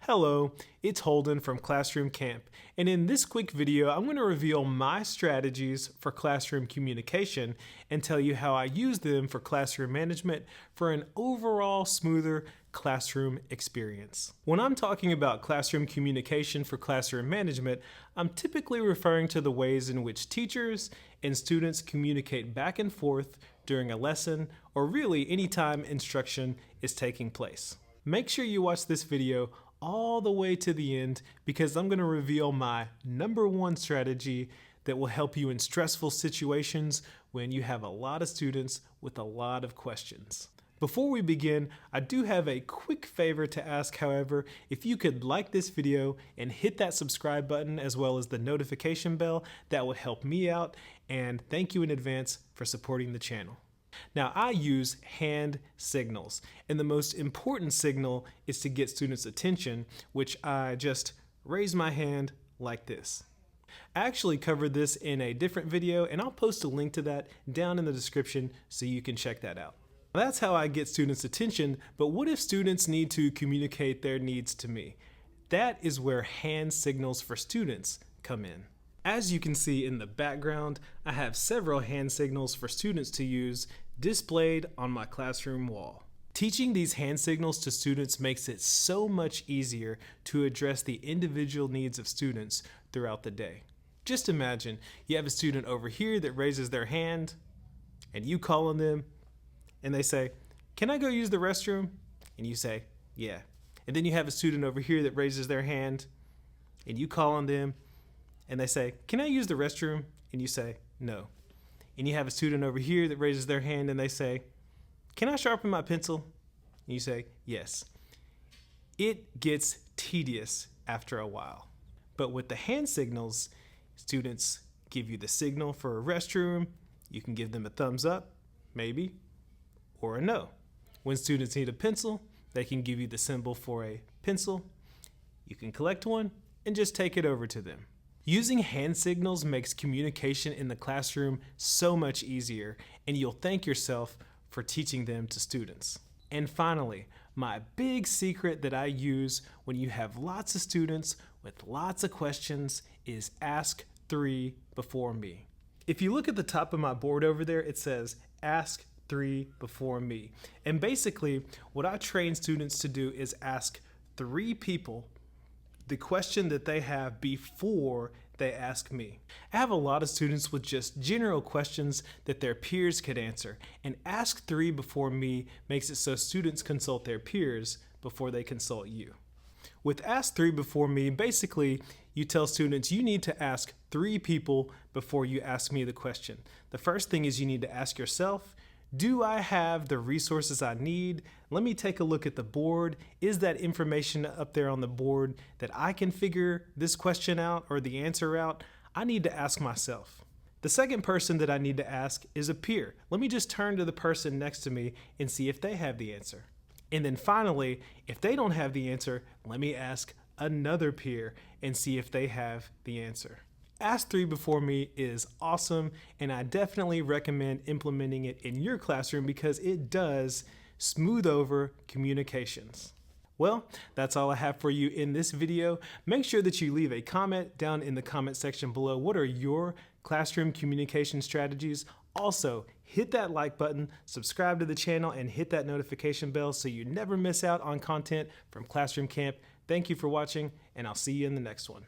Hello, it's Holden from Classroom Camp, and in this quick video I'm going to reveal my strategies for classroom communication and tell you how I use them for classroom management for an overall smoother classroom experience. When I'm talking about classroom communication for classroom management, I'm typically referring to the ways in which teachers and students communicate back and forth during a lesson or really anytime instruction is taking place. Make sure you watch this video all the way to the end because I'm going to reveal my #1 strategy that will help you in stressful situations when you have a lot of students with a lot of questions. Before we begin, I do have a quick favor to ask, however, if you could like this video and hit that subscribe button as well as the notification bell, that would help me out, and thank you in advance for supporting the channel. Now, I use hand signals, and the most important signal is to get students' attention, which I just raise my hand like this. I actually covered this in a different video, and I'll post a link to that down in the description so you can check that out. That's how I get students' attention, but what if students need to communicate their needs to me? That is where hand signals for students come in. As you can see in the background, I have several hand signals for students to use displayed on my classroom wall. Teaching these hand signals to students makes it so much easier to address the individual needs of students throughout the day. Just imagine you have a student over here that raises their hand and you call on them and they say, "Can I go use the restroom?" And you say, "Yeah." And then you have a student over here that raises their hand and you call on them and they say, "Can I use the restroom?" And you say, "No." And you have a student over here that raises their hand and they say, "Can I sharpen my pencil?" And you say, "Yes." It gets tedious after a while. But with the hand signals, students give you the signal for a restroom. You can give them a thumbs up, maybe, or a no. When students need a pencil, they can give you the symbol for a pencil. You can collect one and just take it over to them. Using hand signals makes communication in the classroom so much easier, and you'll thank yourself for teaching them to students. And finally, my big secret that I use when you have lots of students with lots of questions is ask 3 before me. If you look at the top of my board over there, it says ask 3 before me. And basically, what I train students to do is ask 3 people the question that they have before they ask me. I have a lot of students with just general questions that their peers could answer, and ask 3 before me makes it so students consult their peers before they consult you. With ask 3 before me, basically you tell students you need to ask 3 people before you ask me the question. The first thing is you need to ask yourself, do I have the resources I need? Let me take a look at the board. Is that information up there on the board that I can figure this question out or the answer out? I need to ask myself. The second person that I need to ask is a peer. Let me just turn to the person next to me and see if they have the answer. And then finally, if they don't have the answer, let me ask another peer and see if they have the answer. Ask 3 before me is awesome, and I definitely recommend implementing it in your classroom because it does smooth over communications. Well, that's all I have for you in this video. Make sure that you leave a comment down in the comment section below. What are your classroom communication strategies? Also, hit that like button, subscribe to the channel, and hit that notification bell so you never miss out on content from Classroom Camp. Thank you for watching, and I'll see you in the next one.